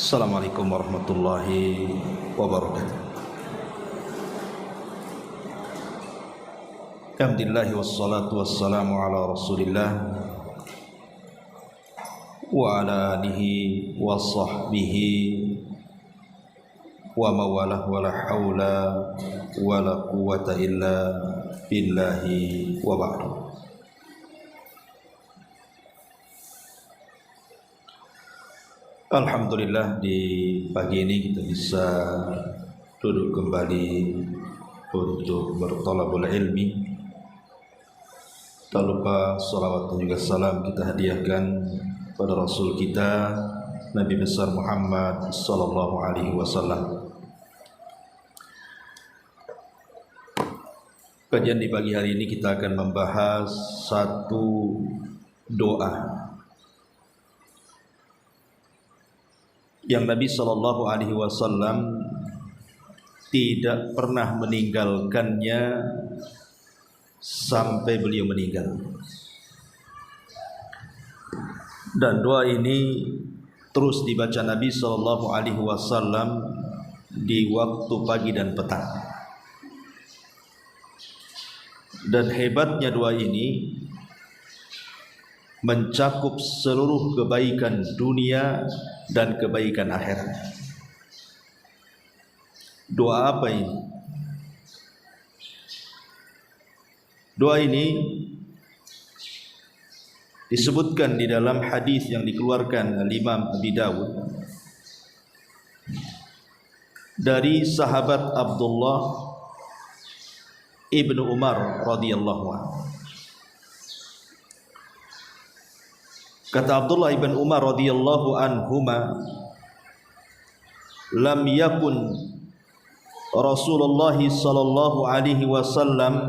Assalamualaikum warahmatullahi wabarakatuh. Alhamdulillah wassalatu wassalamu ala Rasulillah wa ala alihi wa sahbihi wa mawalah wa la hawla wa la quwwata illa billahi wa ba'du. Alhamdulillah, di pagi ini kita bisa duduk kembali untuk bertolabul ilmi. Tak lupa salawat dan juga salam kita hadiahkan pada Rasul kita Nabi besar Muhammad sallallahu alaihi wasallam. Kajian di pagi hari ini kita akan membahas satu doa yang Nabi sallallahu alaihi wasallam tidak pernah meninggalkannya sampai beliau meninggal. Dan doa ini terus dibaca Nabi sallallahu alaihi wasallam di waktu pagi dan petang. Dan hebatnya doa ini mencakup seluruh kebaikan dunia dan kebaikan akhirat. Doa apa ini? Doa ini disebutkan di dalam hadis yang dikeluarkan oleh Imam Abi Dawud dari sahabat Abdullah ibnu Umar radhiyallahu anhu. Kata Abdullah ibn Umar radhiyallahu anhuma, lam yakun Rasulullah sallallahu alaihi wasallam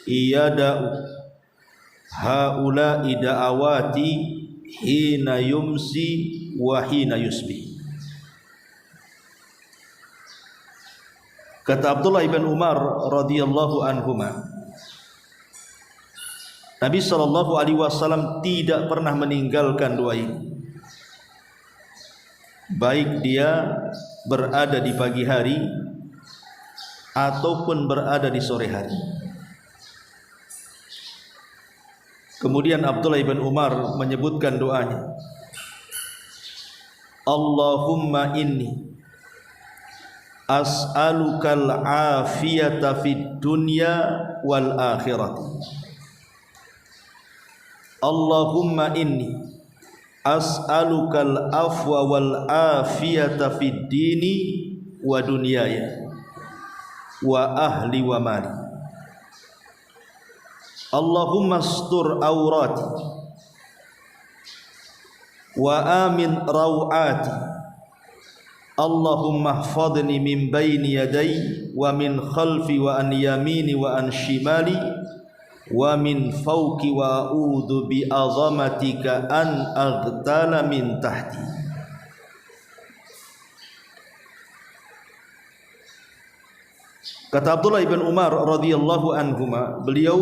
iyada'u haula'i da'awati hina yumsi wa hina yusbih. Kata Abdullah ibn Umar radhiyallahu anhuma, Nabi sallallahu alaihi wasallam tidak pernah meninggalkan doa ini, baik dia berada di pagi hari ataupun berada di sore hari. Kemudian Abdullah ibn Umar menyebutkan doanya, Allahumma inni as'alukal afiyata fid dunya wal akhirati. Allahumma inni as'alukal afwa wal afiyata fid dini wa dunyaya wa ahli wa mali. Allahumma astur awrati wa amin rawati. Allahumma hfadni min bayni yaday wa min khalfi wa an yamini wa an shimali wa min fawqi wa a'udzu bi azamatika an aghtala min tahti. Kata Abdullah ibn Umar radhiyallahu anhuma, beliau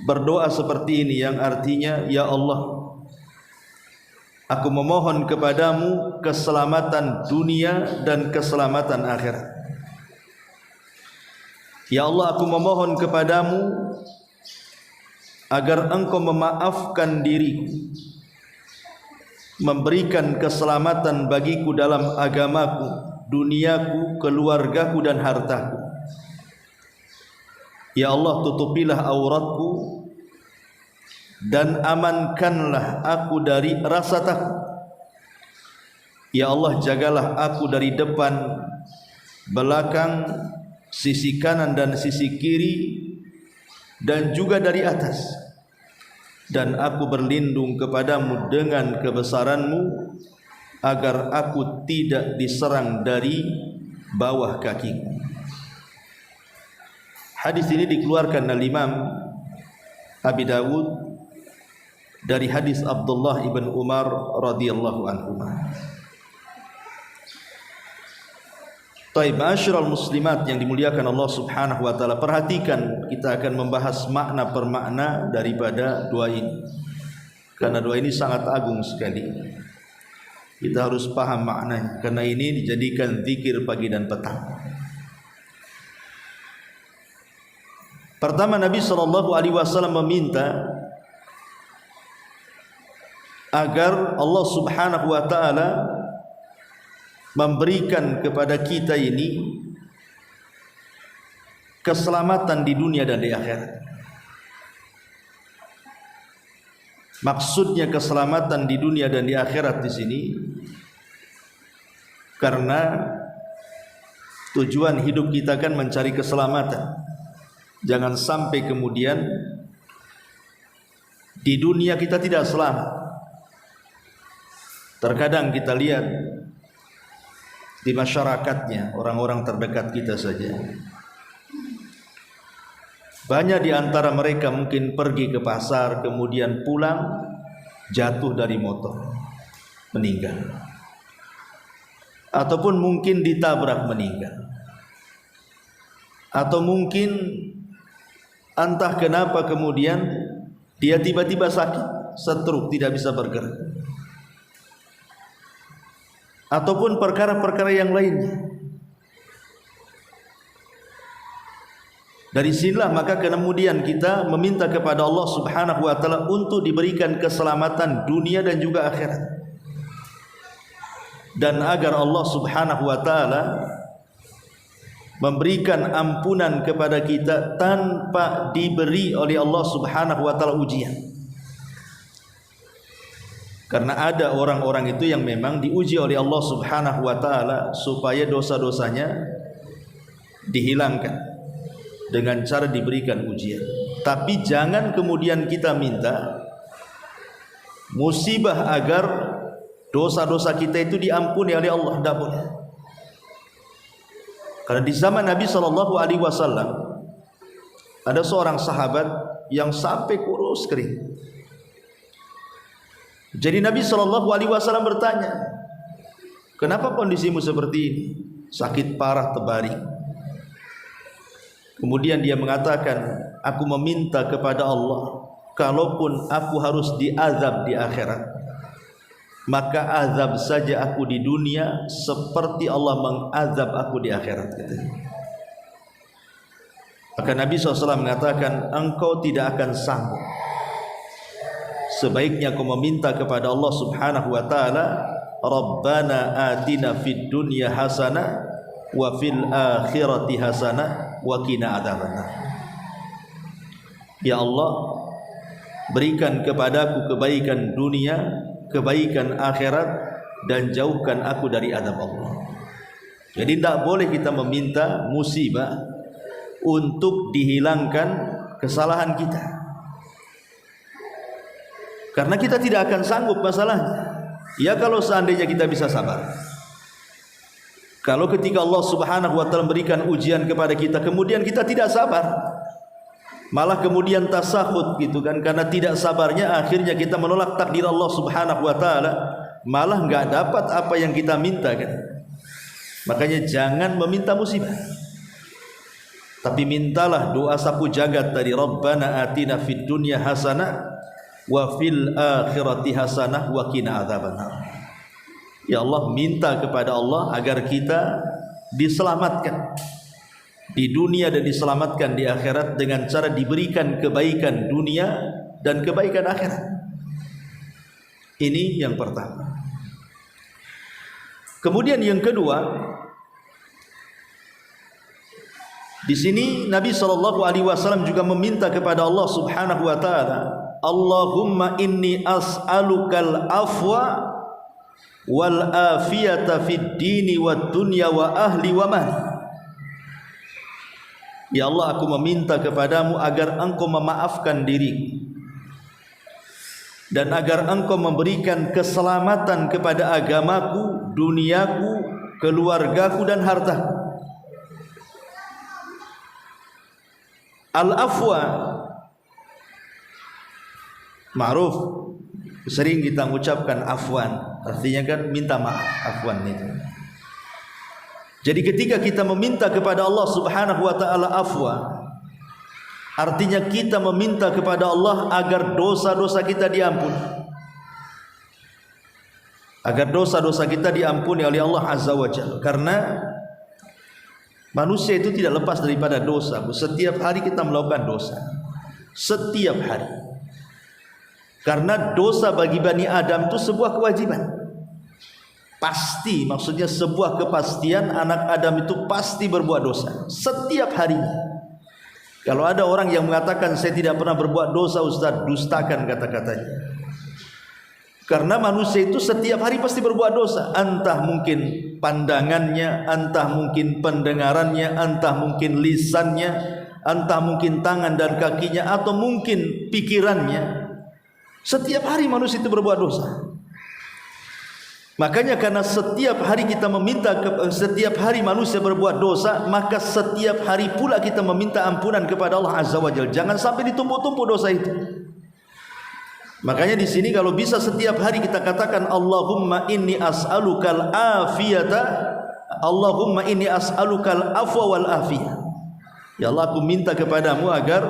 berdoa seperti ini yang artinya, ya Allah, aku memohon kepadamu keselamatan dunia dan keselamatan akhirat. Ya Allah, aku memohon kepadamu agar engkau memaafkan diriku, memberikan keselamatan bagiku dalam agamaku, duniaku, keluargaku dan hartaku. Ya Allah, tutupilah auratku dan amankanlah aku dari rasa takut. Ya Allah, jagalah aku dari depan, belakang, sisi kanan dan sisi kiri, dan juga dari atas. Dan aku berlindung kepadamu dengan kebesaranmu, agar aku tidak diserang dari bawah kakiku. Hadis ini dikeluarkan oleh Imam Abi Dawud dari hadis Abdullah ibn Umar radhiyallahu anhu. Taib, ma'asyiral muslimat yang dimuliakan Allah Subhanahu wa taala, perhatikan, kita akan membahas makna per makna daripada doa ini, karena doa ini sangat agung sekali. Kita harus paham maknanya, karena ini dijadikan zikir pagi dan petang. Pertama, Nabi SAW meminta agar Allah Subhanahu wa ta'ala memberikan kepada kita ini keselamatan di dunia dan di akhirat. Maksudnya keselamatan di dunia dan di akhirat di sini karena tujuan hidup kita kan mencari keselamatan. Jangan sampai kemudian di dunia kita tidak selamat. Terkadang kita lihat di masyarakatnya, orang-orang terdekat kita saja, banyak di antara mereka mungkin pergi ke pasar, kemudian pulang jatuh dari motor, meninggal. Ataupun mungkin ditabrak meninggal. Atau mungkin entah kenapa kemudian dia tiba-tiba sakit, stroke, tidak bisa bergerak. Ataupun perkara-perkara yang lainnya. Dari sinilah maka kemudian kita meminta kepada Allah Subhanahu wa ta'ala untuk diberikan keselamatan dunia dan juga akhirat, dan agar Allah Subhanahu wa ta'ala memberikan ampunan kepada kita tanpa diberi oleh Allah Subhanahu wa ta'ala ujian. Karena ada orang-orang itu yang memang diuji oleh Allah Subhanahu wa ta'ala supaya dosa-dosanya dihilangkan dengan cara diberikan ujian. Tapi jangan kemudian kita minta musibah agar dosa-dosa kita itu diampuni oleh Allah, tidak boleh. Karena di zaman Nabi SAW ada seorang sahabat yang sampai kurus kering. Jadi Nabi SAW bertanya, kenapa kondisimu seperti ini? Sakit parah, terbaring. Kemudian dia mengatakan, aku meminta kepada Allah, kalaupun aku harus diazab di akhirat, maka azab saja aku di dunia seperti Allah mengazab aku di akhirat. Maka Nabi SAW mengatakan, engkau tidak akan sanggup. Sebaiknya kau meminta kepada Allah Subhanahu wa ta'ala, Rabbana atina fid dunya hasanah wa fil akhirati hasanah wa qina adzabannar. Ya Allah, berikan kepadaku kebaikan dunia, kebaikan akhirat, dan jauhkan aku dari azab Allah. Jadi tidak boleh kita meminta musibah untuk dihilangkan kesalahan kita, karena kita tidak akan sanggup masalahnya. Ya kalau seandainya kita bisa sabar. Kalau ketika Allah Subhanahu wa ta'ala memberikan ujian kepada kita, kemudian kita tidak sabar, malah kemudian tasakhut gitu kan, karena tidak sabarnya akhirnya kita menolak takdir Allah Subhanahu wa ta'ala, malah enggak dapat apa yang kita minta kan. Makanya jangan meminta musibah, tapi mintalah doa sapu jagat tadi, Rabbana atina fid dunya hasanah wa fil akhirati hasanah wa qina adzabannar. Ya Allah, minta kepada Allah agar kita diselamatkan di dunia dan diselamatkan di akhirat dengan cara diberikan kebaikan dunia dan kebaikan akhirat. Ini yang pertama. Kemudian yang kedua, di sini Nabi SAW juga meminta kepada Allah Subhanahu wa ta'ala, Allahumma inni as'alukal afwa wal afiyata fid dini wad dunya wa ahli wa mali. Ya Allah, aku meminta kepadamu agar engkau memaafkan diriku dan agar engkau memberikan keselamatan kepada agamaku, duniaku, keluargaku dan hartaku. Al-afwa ma'ruf, sering kita mengucapkan afwan, artinya kan minta maaf, afwan itu. Jadi ketika kita meminta kepada Allah Subhanahu wa ta'ala afwa, artinya kita meminta kepada Allah agar dosa-dosa kita diampuni. agar dosa-dosa kita diampuni oleh Allah Azza wa Jalla. Karena manusia itu tidak lepas daripada dosa. Setiap hari kita melakukan dosa, setiap hari. Karena dosa bagi Bani Adam itu sebuah kewajiban, pasti, maksudnya sebuah kepastian. Anak Adam itu pasti berbuat dosa setiap harinya. Kalau ada orang yang mengatakan saya tidak pernah berbuat dosa, Ustaz, dustakan kata-katanya. Karena manusia itu setiap hari pasti berbuat dosa. Entah mungkin pandangannya, entah mungkin pendengarannya, entah mungkin lisannya, entah mungkin tangan dan kakinya, atau mungkin pikirannya. Setiap hari manusia itu berbuat dosa. Makanya karena setiap hari kita meminta, setiap hari manusia berbuat dosa, maka setiap hari pula kita meminta ampunan kepada Allah Azza wa Jalla. Jangan sampai ditumpuk-tumpuk dosa itu. Makanya di sini kalau bisa setiap hari kita katakan Allahumma inni as'alukal afiyata, Allahumma inni as'alukal afwa wal afiyah. Ya Allah, aku minta kepadamu agar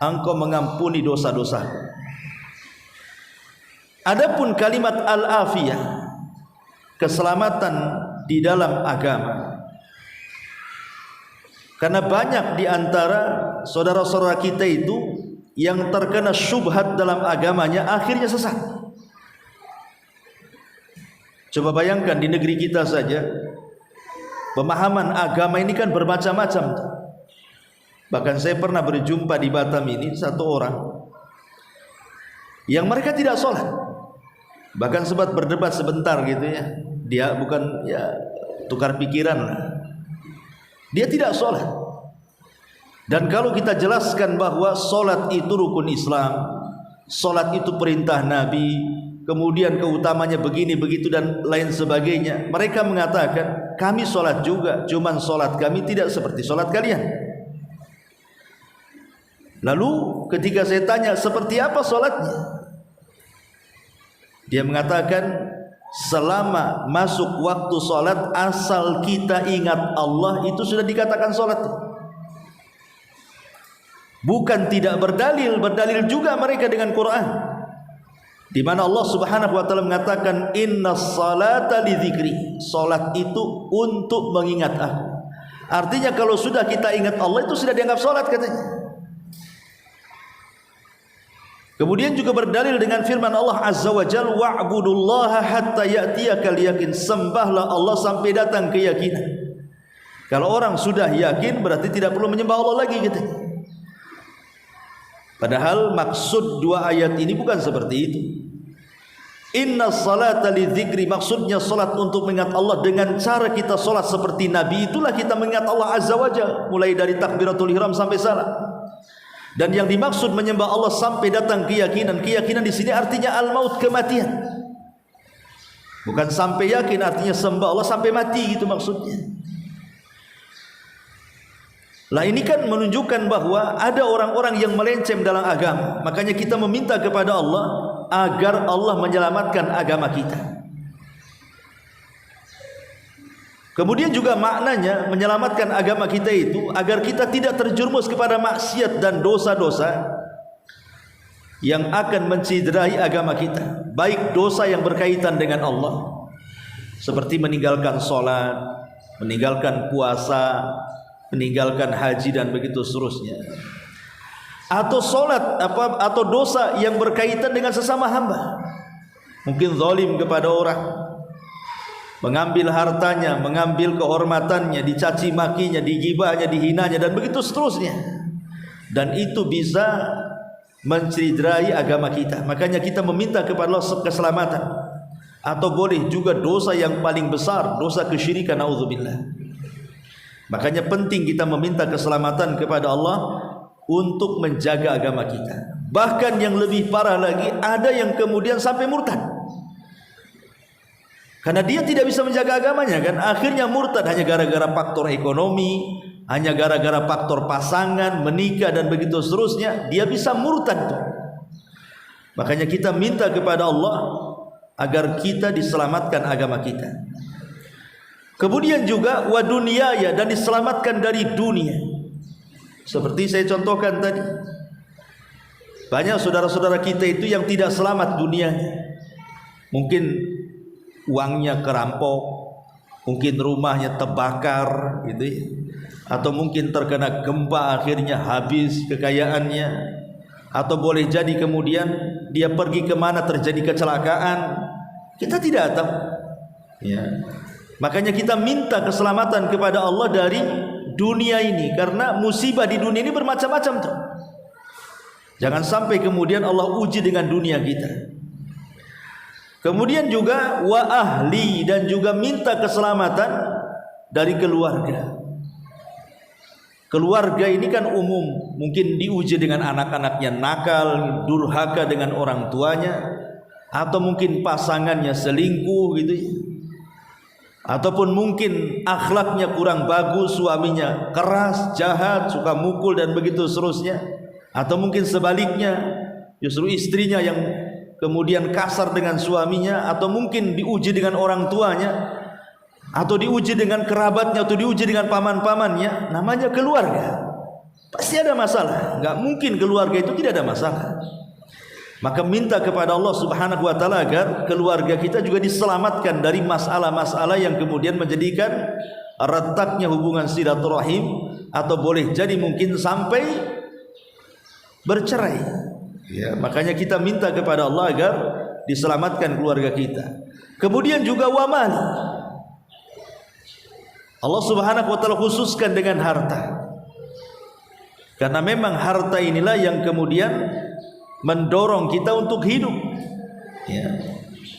Engkau mengampuni dosa-dosaku. Adapun kalimat al-afiyah, keselamatan di dalam agama. Karena banyak di antara saudara-saudara kita itu yang terkena syubhat dalam agamanya, akhirnya sesat. Coba bayangkan di negeri kita saja, pemahaman agama ini kan bermacam-macam. Bahkan saya pernah berjumpa di Batam ini satu orang yang mereka tidak sholat, bahkan sempat berdebat sebentar gitu ya. Dia bukan ya tukar pikiran lah. Dia tidak sholat. Dan kalau kita jelaskan bahwa solat itu rukun Islam, solat itu perintah Nabi, kemudian keutamanya begini begitu dan lain sebagainya, mereka mengatakan kami solat juga, cuman solat kami tidak seperti solat kalian. Lalu ketika saya tanya seperti apa solatnya, dia mengatakan selama masuk waktu solat, asal kita ingat Allah, itu sudah dikatakan solat. Bukan tidak berdalil, berdalil juga mereka dengan Quran, di mana Allah Subhanahu wa taala mengatakan innas salata li dzikri, salat itu untuk mengingat aku. Artinya kalau sudah kita ingat Allah, itu sudah dianggap salat katanya. Kemudian juga berdalil dengan firman Allah Azza wa Jalla, wa'budullaha hatta ya'tiyakal yaqin, sembahlah Allah sampai datang keyakinan. Kalau orang sudah yakin berarti tidak perlu menyembah Allah lagi katanya. Padahal maksud dua ayat ini bukan seperti itu. Inna salata li dzikri, maksudnya salat untuk mengingat Allah. Dengan cara kita salat seperti Nabi, itulah kita mengingat Allah Azza wa Jalla, mulai dari takbiratul ihram sampai salam. Dan yang dimaksud menyembah Allah sampai datang keyakinan, keyakinan di sini artinya al-maut, kematian. Bukan sampai yakin artinya sembah Allah sampai mati gitu maksudnya. Lah ini kan menunjukkan bahwa ada orang-orang yang melenceng dalam agama. Makanya kita meminta kepada Allah agar Allah menyelamatkan agama kita. Kemudian juga maknanya menyelamatkan agama kita itu agar kita tidak terjerumus kepada maksiat dan dosa-dosa yang akan menciderai agama kita. Baik dosa yang berkaitan dengan Allah, seperti meninggalkan sholat, meninggalkan puasa, meninggalkan haji dan begitu seterusnya, atau sholat atau dosa yang berkaitan dengan sesama hamba, mungkin zalim kepada orang, mengambil hartanya, mengambil kehormatannya, dicaci makinya, digibahnya, dihinanya dan begitu seterusnya. Dan itu bisa menciderai agama kita. Makanya kita meminta kepada Allah keselamatan. Atau boleh juga dosa yang paling besar, dosa kesyirikan, naudzubillah. Makanya penting kita meminta keselamatan kepada Allah untuk menjaga agama kita. Bahkan yang lebih parah lagi, ada yang kemudian sampai murtad. Karena dia tidak bisa menjaga agamanya kan, akhirnya murtad hanya gara-gara faktor ekonomi, hanya gara-gara faktor pasangan, menikah dan begitu seterusnya, dia bisa murtad. Makanya kita minta kepada Allah agar kita diselamatkan agama kita. Kemudian juga wa dunyaya, dan diselamatkan dari dunia. Seperti saya contohkan tadi, banyak saudara-saudara kita itu yang tidak selamat dunianya. Mungkin uangnya kerampok, mungkin rumahnya terbakar gitu ya. Atau mungkin terkena gempa akhirnya habis kekayaannya, atau boleh jadi kemudian dia pergi kemana terjadi kecelakaan, kita tidak tahu ya. Makanya kita minta keselamatan kepada Allah dari dunia ini, karena musibah di dunia ini bermacam-macam tuh. Jangan sampai kemudian Allah uji dengan dunia kita. Kemudian juga wa ahli, dan juga minta keselamatan dari keluarga. Keluarga ini kan umum, mungkin diuji dengan anak-anaknya nakal, durhaka dengan orang tuanya, atau mungkin pasangannya selingkuh gitu ya. Ataupun mungkin akhlaknya kurang bagus, suaminya keras, jahat, suka mukul dan begitu seterusnya. Atau mungkin sebaliknya, justru istrinya yang kemudian kasar dengan suaminya, atau mungkin diuji dengan orang tuanya, atau diuji dengan kerabatnya, atau diuji dengan paman-pamannya. Namanya keluarga, pasti ada masalah. Gak mungkin keluarga itu tidak ada masalah. Maka minta kepada Allah Subhanahu wa ta'ala agar keluarga kita juga diselamatkan dari masalah-masalah yang kemudian menjadikan retaknya hubungan silaturahim, atau boleh jadi mungkin sampai bercerai ya. Makanya kita minta kepada Allah agar diselamatkan keluarga kita. Kemudian juga wamali, Allah Subhanahu wa ta'ala khususkan dengan harta, karena memang harta inilah yang kemudian mendorong kita untuk hidup ya.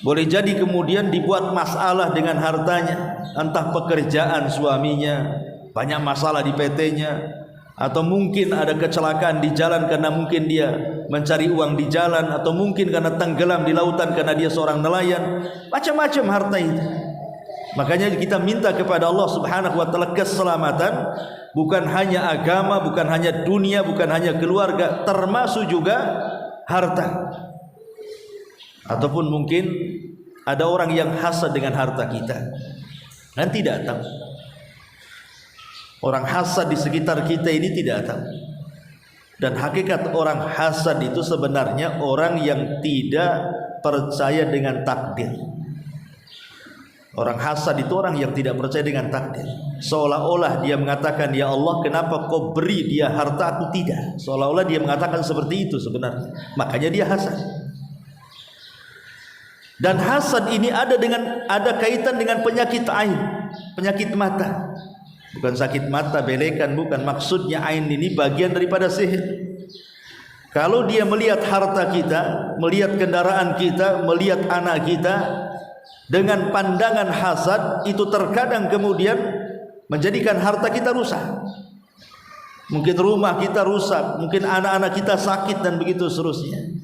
Boleh jadi kemudian dibuat masalah dengan hartanya, entah pekerjaan suaminya, banyak masalah di PT-nya, atau mungkin ada kecelakaan di jalan karena mungkin dia mencari uang di jalan, atau mungkin karena tenggelam di lautan karena dia seorang nelayan. Macam-macam harta itu. Makanya kita minta kepada Allah Subhanahu wa ta'ala keselamatan, bukan hanya agama, bukan hanya dunia, bukan hanya keluarga, termasuk juga harta. Ataupun mungkin ada orang yang hasad dengan harta kita, nanti datang. Orang hasad di sekitar kita ini tidak tahu. Dan hakikat orang hasad itu sebenarnya orang yang tidak percaya dengan takdir. Orang hasad itu orang yang tidak percaya dengan takdir. Seolah-olah dia mengatakan, ya Allah, kenapa kau beri dia harta, aku tidak. Seolah-olah dia mengatakan seperti itu sebenarnya. Makanya dia hasad. Dan hasad ini ada kaitan dengan penyakit ain, penyakit mata. Bukan sakit mata belekan, bukan. Maksudnya ain ini bagian daripada sihir. Kalau dia melihat harta kita, melihat kendaraan kita, melihat anak kita dengan pandangan hasad, itu terkadang kemudian menjadikan harta kita rusak. Mungkin rumah kita rusak, mungkin anak-anak kita sakit dan begitu seterusnya.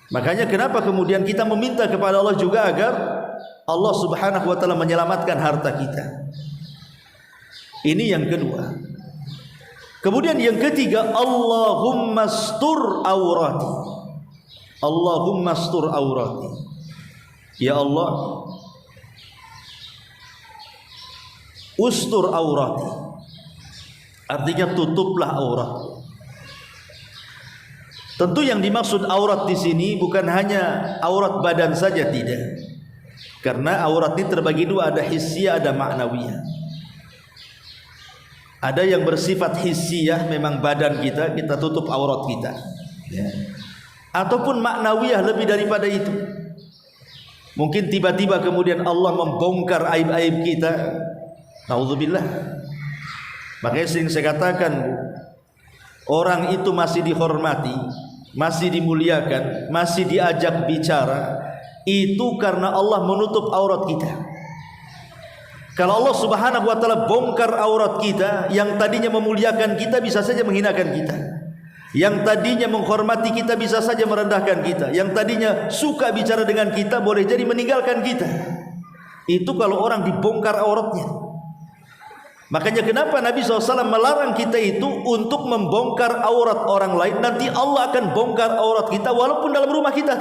Makanya kenapa kemudian kita meminta kepada Allah juga agar Allah Subhanahu wa ta'ala menyelamatkan harta kita. Ini yang kedua. Kemudian yang ketiga, Allahumma astur aurati. Allahumma astur aurati. Ya Allah, ustur aurati, artinya tutuplah aurat. Tentu yang dimaksud aurat di sini bukan hanya aurat badan saja, tidak. Karena aurat ini terbagi dua, ada hissiyah, ada ma'nawiyah. Ada yang bersifat hissiyah, memang badan kita tutup aurat kita ya. Ataupun ma'nawiyah, lebih daripada itu. Mungkin tiba-tiba kemudian Allah membongkar aib-aib kita. Nauzubillah. Makanya sering saya katakan, orang itu masih dihormati, masih dimuliakan, masih diajak bicara, itu karena Allah menutup aurat kita. Kalau Allah Subhanahu wa ta'ala bongkar aurat kita, yang tadinya memuliakan kita bisa saja menghinakan kita, yang tadinya menghormati kita bisa saja merendahkan kita, yang tadinya suka bicara dengan kita boleh jadi meninggalkan kita. Itu kalau orang dibongkar auratnya. Makanya kenapa Nabi SAW melarang kita itu untuk membongkar aurat orang lain. Nanti Allah akan bongkar aurat kita walaupun dalam rumah kita.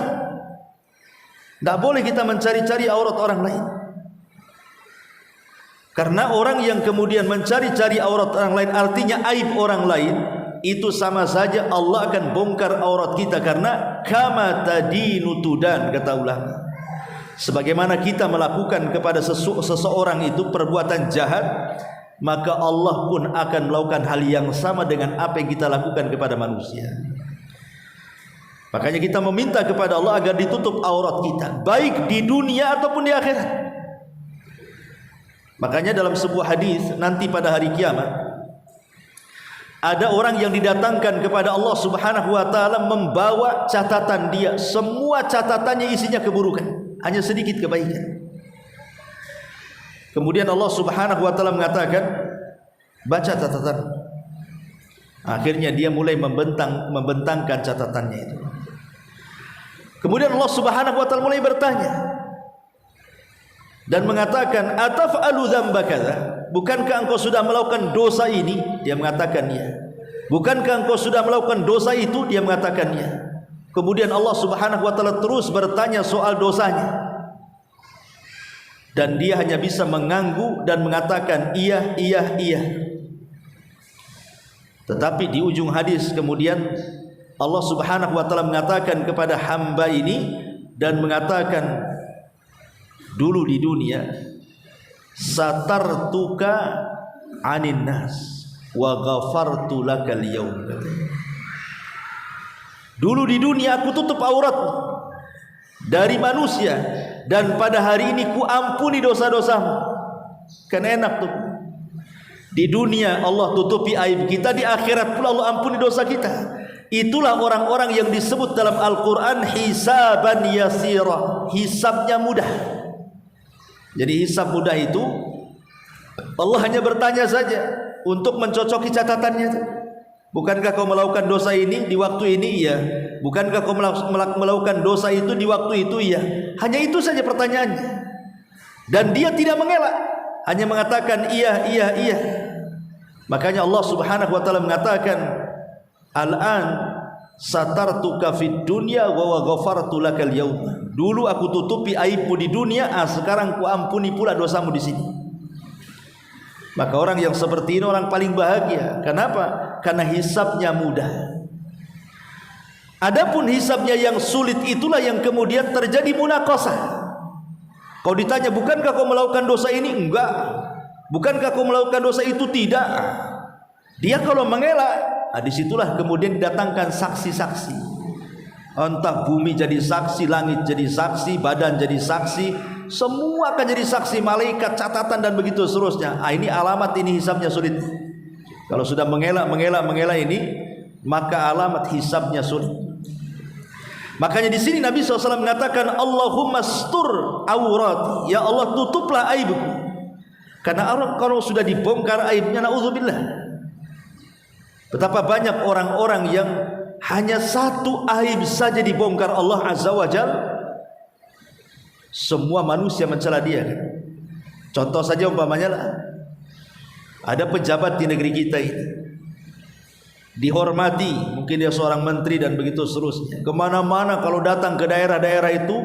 Tidak boleh kita mencari-cari aurat orang lain. Karena orang yang kemudian mencari-cari aurat orang lain, artinya aib orang lain, itu sama saja Allah akan bongkar aurat kita. Karena kama tadinu tudan, kata ulama. sebagaimana kita melakukan kepada seseorang itu perbuatan jahat, maka Allah pun akan melakukan hal yang sama dengan apa yang kita lakukan kepada manusia. Makanya kita meminta kepada Allah agar ditutup aurat kita, baik di dunia ataupun di akhirat. Makanya dalam sebuah hadis nanti pada hari kiamat, ada orang yang didatangkan kepada Allah Subhanahu wa taala membawa catatan dia, semua catatannya isinya keburukan, hanya sedikit kebaikan. Kemudian Allah Subhanahu wa taala mengatakan, baca catatan. Akhirnya dia mulai membentangkan catatannya itu. Kemudian Allah Subhanahu wa taala mulai bertanya dan mengatakan, ataf'alu dzamba kadza? Bukankah engkau sudah melakukan dosa ini? Dia mengatakan ya. Bukankah engkau sudah melakukan dosa itu? Dia mengatakan ya. Kemudian Allah Subhanahu wa taala terus bertanya soal dosanya, dan dia hanya bisa mengangguk dan mengatakan iya, iya, iya. Tetapi di ujung hadis kemudian Allah Subhanahu wa taala mengatakan kepada hamba ini dan mengatakan, dulu di dunia satartuka anin nas wa ghafartu lakal yaum. Dulu di dunia aku tutup auratmu dari manusia, dan pada hari ini ku ampuni dosa-dosamu. Kan enak tuh. Di dunia Allah tutupi aib kita, di akhirat pula Allah ampuni dosa kita. Itulah orang-orang yang disebut dalam Al-Quran hisaban yasira, hisabnya mudah. Jadi hisab mudah itu Allah hanya bertanya saja untuk mencocoki catatannya itu. Bukankah kau melakukan dosa ini di waktu ini? Iya. Bukankah kau melakukan dosa itu di waktu itu? Iya. Hanya itu saja pertanyaannya. Dan dia tidak mengelak, hanya mengatakan iya, iya, iya. Makanya Allah Subhanahu wa taala mengatakan, al-an satartuka fid dunya wa ghafartu lakal yaum. Dulu aku tutupi aibmu di dunia, sekarang ku ampuni pula dosamu di sini. Maka orang yang seperti ini orang paling bahagia. Kenapa? Karena hisabnya mudah. Adapun hisabnya yang sulit itulah yang kemudian terjadi munaqasah. Kau ditanya, bukankah kau melakukan dosa ini? Enggak. Bukankah kau melakukan dosa itu? Tidak. Dia kalau mengelak, disitulah kemudian didatangkan saksi-saksi. Entah bumi jadi saksi, langit jadi saksi, badan jadi saksi, semua akan jadi saksi, malaikat, catatan, dan begitu seterusnya. Ini alamat, ini hisabnya sulit. Kalau sudah mengelak ini, maka alamat hisabnya sulit. Makanya di sini Nabi SAW mengatakan, Allahumma stur awrati, ya Allah tutuplah aibku. Karena orang kalau sudah dibongkar aibnya, na'udzubillah. Betapa banyak orang-orang yang hanya satu aib saja dibongkar Allah Azza wa Jalla, semua manusia mencela dia kan? Contoh saja umpamanya lah, ada pejabat di negeri kita ini dihormati, mungkin dia seorang menteri dan begitu seterusnya. Kemana-mana kalau datang ke daerah-daerah itu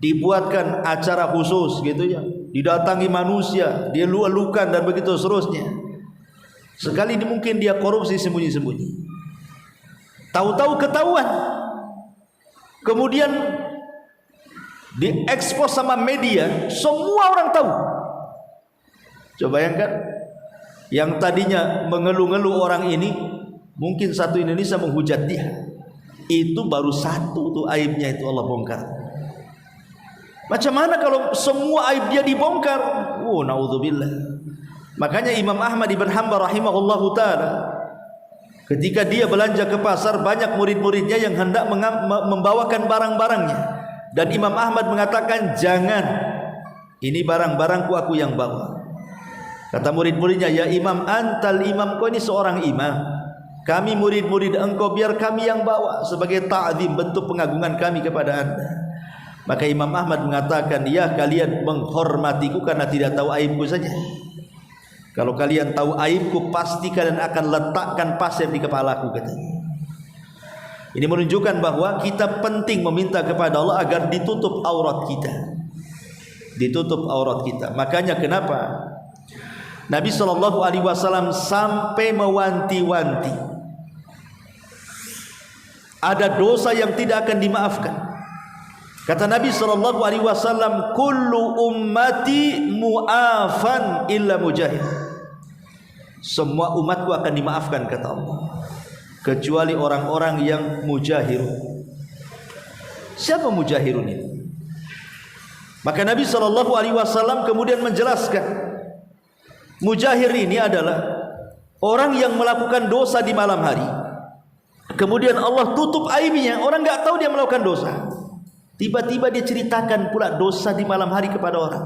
dibuatkan acara khusus gitu ya, didatangi manusia, dia lu-elukan dan begitu seterusnya. Sekali ini mungkin dia korupsi sembunyi-sembunyi, tahu-tahu ketahuan, kemudian diekspos sama media, semua orang tahu. Coba bayangkan, yang tadinya mengeluh-ngeluh orang ini, mungkin satu Indonesia menghujat dia. Itu baru satu tuh aibnya, itu Allah bongkar. Macam mana kalau semua aib dia dibongkar? Naudzubillah. Makanya Imam Ahmad ibn Hanbal rahimahullahu ta'ala, ketika dia belanja ke pasar, banyak murid-muridnya yang hendak membawakan barang-barangnya, dan Imam Ahmad mengatakan, jangan, ini barang-barangku, aku yang bawa. Kata murid-muridnya, ya Imam, antal imam, kau ini seorang imam, kami murid-murid engkau, biar kami yang bawa sebagai ta'zim, bentuk pengagungan kami kepada anda. Maka Imam Ahmad mengatakan, ya kalian menghormatiku karena tidak tahu aibku saja. Kalau kalian tahu aibku, pasti kalian akan letakkan pasir di kepalaku, katanya. Ini menunjukkan bahwa kita penting meminta kepada Allah agar ditutup aurat kita, ditutup aurat kita. Makanya kenapa Nabi SAW sampai mewanti-wanti, ada dosa yang tidak akan dimaafkan Kata Nabi SAW, kullu ummati mu'afan illa mujahid. Semua umatku akan dimaafkan, kata Allah, kecuali orang-orang yang mujahirun. Siapa mujahirun ini? Maka Nabi SAW kemudian menjelaskan, mujahir ini adalah orang yang melakukan dosa di malam hari, kemudian Allah tutup aibnya, orang nggak tahu dia melakukan dosa. Tiba-tiba dia ceritakan pula dosa di malam hari kepada orang.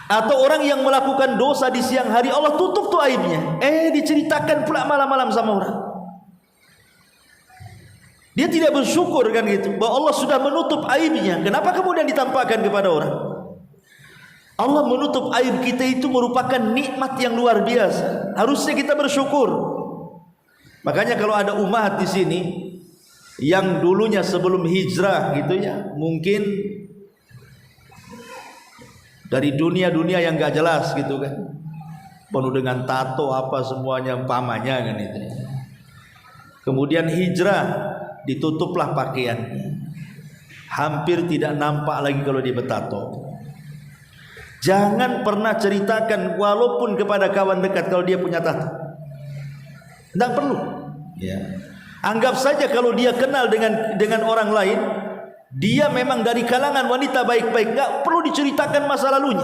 Atau orang yang melakukan dosa di siang hari, Allah tutup tuh aibnya, diceritakan pula malam-malam sama orang. Dia tidak bersyukur kan gitu, bahwa Allah sudah menutup aibnya. Kenapa kemudian ditampakkan kepada orang? Allah menutup aib kita itu merupakan nikmat yang luar biasa. Harusnya kita bersyukur. Makanya kalau ada umat di sini yang dulunya sebelum hijrah gitu ya, mungkin dari dunia-dunia yang gak jelas gitu kan, penuh dengan tato apa semuanya pamannya kan itu. Kemudian hijrah, ditutuplah pakaiannya, hampir tidak nampak lagi kalau dia bertato. Jangan pernah ceritakan walaupun kepada kawan dekat kalau dia punya tato. Tidak perlu ya. Anggap saja kalau dia kenal dengan orang lain, dia memang dari kalangan wanita baik-baik, nggak perlu diceritakan masa lalunya,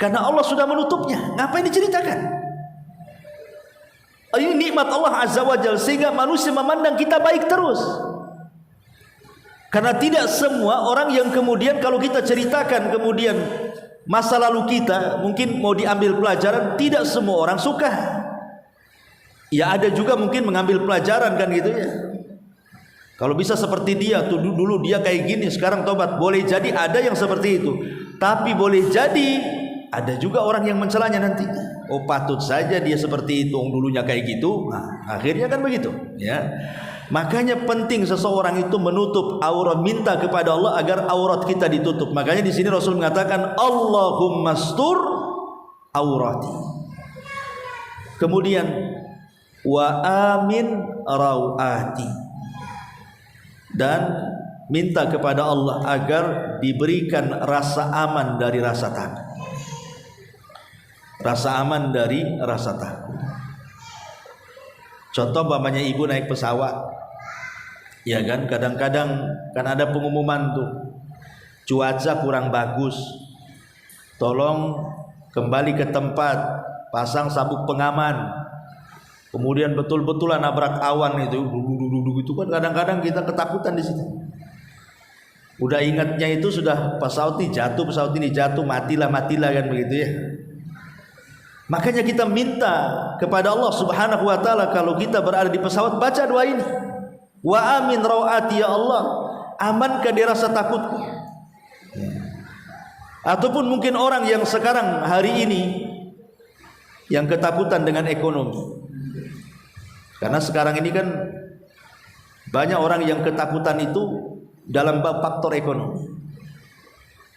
karena Allah sudah menutupnya. Ngapain diceritakan? Ini nikmat Allah Azza wa Jalla, sehingga manusia memandang kita baik terus. Karena tidak semua orang yang kemudian kalau kita ceritakan kemudian masa lalu kita, mungkin mau diambil pelajaran, tidak semua orang suka. Ya ada juga mungkin mengambil pelajaran kan gitu ya. Kalau bisa seperti dia tuh, dulu dia kayak gini, sekarang tobat. Boleh jadi ada yang seperti itu. Tapi boleh jadi ada juga orang yang mencelanya nanti. Oh patut saja dia seperti itu, dulunya kayak gitu. Nah, akhirnya kan begitu ya. Makanya penting seseorang itu menutup aurat, minta kepada Allah agar aurat kita ditutup. Makanya di sini Rasul mengatakan Allahumma stur aurati. Kemudian wa amin rawati, dan minta kepada Allah agar diberikan rasa aman dari rasa takut. Rasa aman dari rasa takut. Contoh umpamanya ibu naik pesawat, ya kan, kadang-kadang kan ada pengumuman tuh, cuaca kurang bagus, tolong kembali ke tempat, pasang sabuk pengaman. Kemudian betul-betulan nabrak awan itu, itu kan kadang-kadang kita ketakutan di situ. Udah ingatnya itu sudah pesawat ini jatuh, matilah kan begitu ya. Makanya kita minta kepada Allah Subhanahu wa taala kalau kita berada di pesawat, baca doa ini. Wa amin rawati, ya Allah, amankan dia rasa takutku. Ataupun mungkin orang yang sekarang hari ini yang ketakutan dengan ekonomi. Karena sekarang ini kan banyak orang yang ketakutan itu dalam bab faktor ekonomi.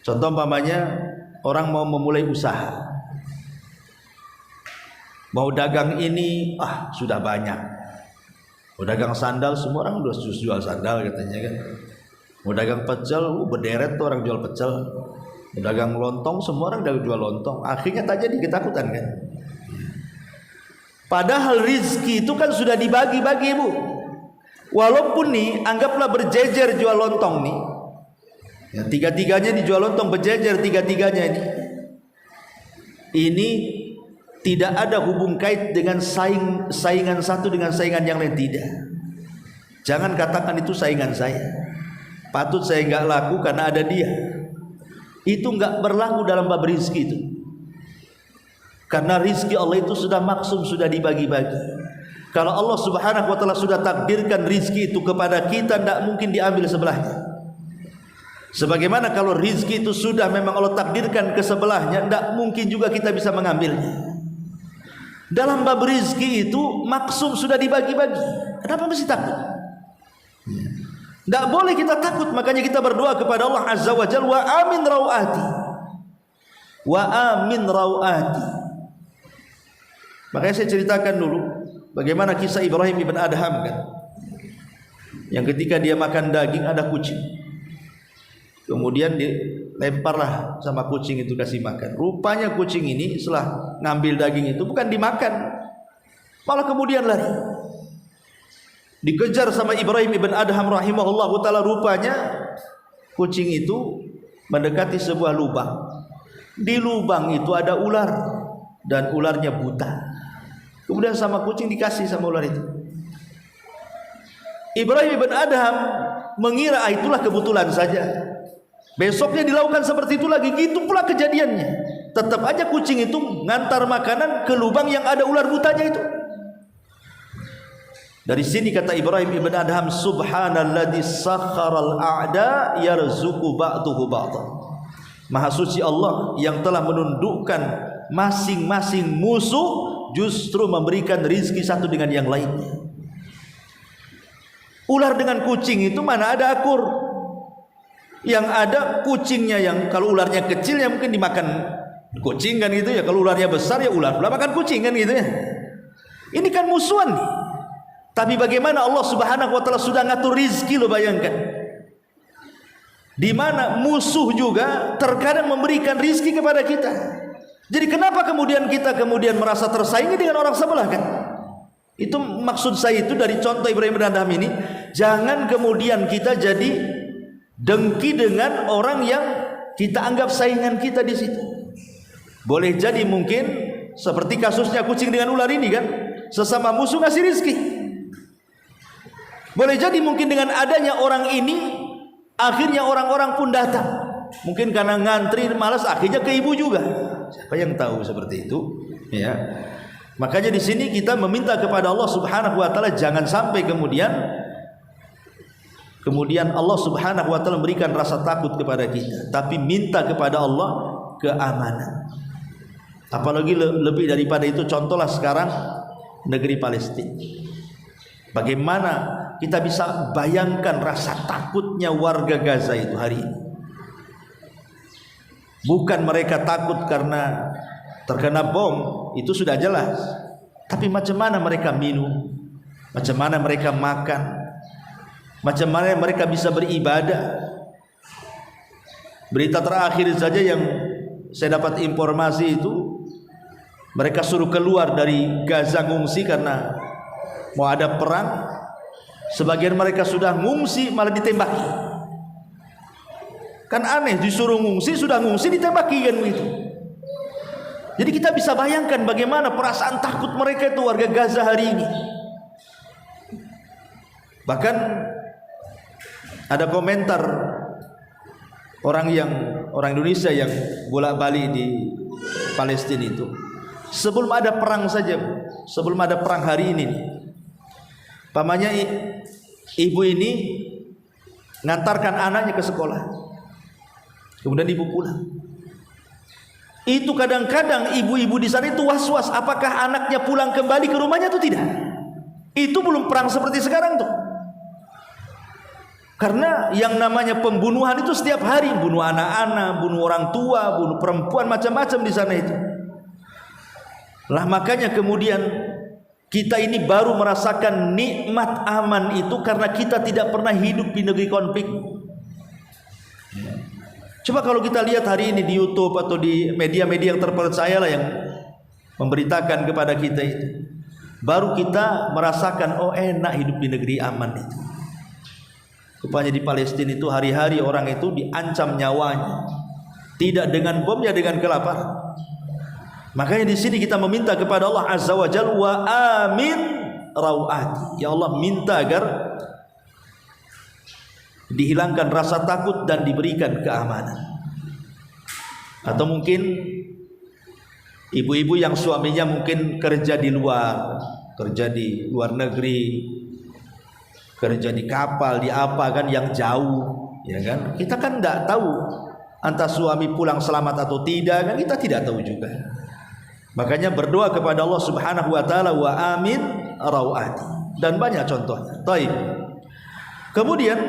Contoh umpamanya orang mau memulai usaha, mau dagang ini, sudah banyak. Mau dagang sandal, semua orang udah jual sandal katanya kan. Mau dagang pecel, berderet tuh orang jual pecel. Mau dagang lontong, semua orang udah jual lontong. Akhirnya tak jadi ketakutan kan. Padahal rizki itu kan sudah dibagi-bagi, Bu. Walaupun nih, anggaplah berjejer jual lontong nih. Ya, tiga-tiganya dijual lontong, berjejer tiga-tiganya ini. Ini tidak ada hubung kait dengan saingan satu dengan saingan yang lain, tidak. Jangan katakan itu saingan saya. Patut saya nggak laku karena ada dia. Itu nggak berlaku dalam bab rizki itu. Karena rizki Allah itu sudah maksum, sudah dibagi-bagi. Kalau Allah Subhanahu wa taala sudah takdirkan rizki itu kepada kita, tidak mungkin diambil sebelahnya. Sebagaimana kalau rizki itu sudah memang Allah takdirkan ke sebelahnya, tidak mungkin juga kita bisa mengambilnya. Dalam bab rizki itu maksum sudah dibagi-bagi. Kenapa mesti takut? Tidak boleh kita takut. Makanya kita berdoa kepada Allah Azza wa Jalla, wa amin rawati, wa amin rawati. Makanya saya ceritakan dulu bagaimana kisah Ibrahim ibn Adham kan, yang ketika dia makan daging ada kucing. Kemudian dilemparlah sama kucing itu, kasih makan. Rupanya kucing ini setelah ngambil daging itu bukan dimakan, malah kemudian lari. Dikejar sama Ibrahim ibn Adham rahimahullahu ta'ala. Rupanya kucing itu mendekati sebuah lubang. Di lubang itu ada ular, dan ularnya buta. Kemudian sama kucing dikasih sama ular itu. Ibrahim ibn Adham mengira itulah kebetulan saja. Besoknya dilakukan seperti itu lagi, gitu pula kejadiannya. Tetap aja kucing itu ngantar makanan ke lubang yang ada ular butanya itu. Dari sini kata Ibrahim ibn Adham, subhanalladzi sakharal a'da yarzuqu ba'duhu ba'dhan. Maha suci Allah yang telah menundukkan masing-masing musuh justru memberikan rizki satu dengan yang lainnya. Ular dengan kucing itu mana ada akur. Yang ada kucingnya, yang kalau ularnya kecil ya mungkin dimakan kucing kan gitu ya. Kalau ularnya besar ya ular pula makan kucing kan gitu ya. Ini kan musuhan nih. Tapi bagaimana Allah Subhanahu wa taala sudah ngatur rizki, lo bayangkan. Di mana musuh juga terkadang memberikan rizki kepada kita. Jadi kenapa kemudian kita merasa tersaingi dengan orang sebelah kan? Itu maksud saya itu dari contoh Ibrahim bin Adham ini. Jangan kemudian kita jadi dengki dengan orang yang kita anggap saingan kita di situ. Boleh jadi mungkin seperti kasusnya kucing dengan ular ini kan, sesama musuh ngasih rizki. Boleh jadi mungkin dengan adanya orang ini akhirnya orang-orang pun datang. Mungkin karena ngantri malas akhirnya ke ibu juga. Siapa yang tahu seperti itu, ya. Makanya di sini kita meminta kepada Allah Subhanahu wa taala jangan sampai kemudian Allah Subhanahu wa taala memberikan rasa takut kepada kita, tapi minta kepada Allah keamanan. Apalagi lebih daripada itu, contohlah sekarang negeri Palestina. Bagaimana kita bisa bayangkan rasa takutnya warga Gaza itu hari ini. Bukan mereka takut karena terkena bom, itu sudah jelas. Tapi macam mana mereka minum, macam mana mereka makan, macam mana mereka bisa beribadah. Berita terakhir saja yang saya dapat informasi itu, mereka suruh keluar dari Gaza ngungsi karena mau ada perang. Sebagian mereka sudah ngungsi malah ditembaki. Kan aneh, disuruh ngungsi, sudah ngungsi ditembaki kan begitu. Jadi kita bisa bayangkan bagaimana perasaan takut mereka itu warga Gaza hari ini. Bahkan ada komentar orang Indonesia yang bolak-balik di Palestina itu. Sebelum ada perang saja, sebelum ada perang hari ini, pamannya ibu ini ngantarkan anaknya ke sekolah, kemudian ibu pulang. Itu kadang-kadang ibu-ibu di sana itu was-was apakah anaknya pulang kembali ke rumahnya atau tidak. Itu belum perang seperti sekarang tuh. Karena yang namanya pembunuhan itu setiap hari, bunuh anak-anak, bunuh orang tua, bunuh perempuan, macam-macam di sana itu. Lah makanya kemudian kita ini baru merasakan nikmat aman itu karena kita tidak pernah hidup di negeri konflik. Coba kalau kita lihat hari ini di YouTube atau di media-media yang terpercaya lah yang memberitakan kepada kita itu, baru kita merasakan oh enak hidup di negeri aman itu. Rupanya di Palestina itu hari-hari orang itu diancam nyawanya, tidak dengan bom ya dengan kelaparan. Makanya di sini kita meminta kepada Allah Azza wa Jalla, wa amin rawati. Ya Allah, minta agar dihilangkan rasa takut dan diberikan keamanan. Atau mungkin ibu-ibu yang suaminya mungkin kerja di luar negeri, kerja di kapal, di apa kan yang jauh, ya kan? Kita kan tidak tahu antara suami pulang selamat atau tidak, kan kita tidak tahu juga. Makanya berdoa kepada Allah Subhanahu wa taala, wa amin rawati, dan banyak contohnya. Baik. Kemudian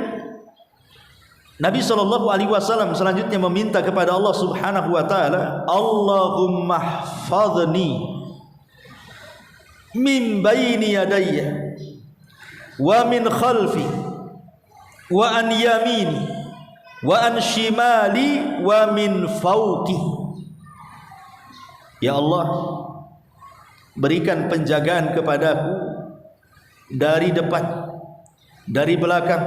Nabi SAW selanjutnya meminta kepada Allah Subhanahu wa taala, Allahumma hfadhni min baini yadayya wa min khalfi wa an yamini wa an shimali wa min fawqi. Ya Allah, berikan penjagaan kepadaku dari depan, dari belakang,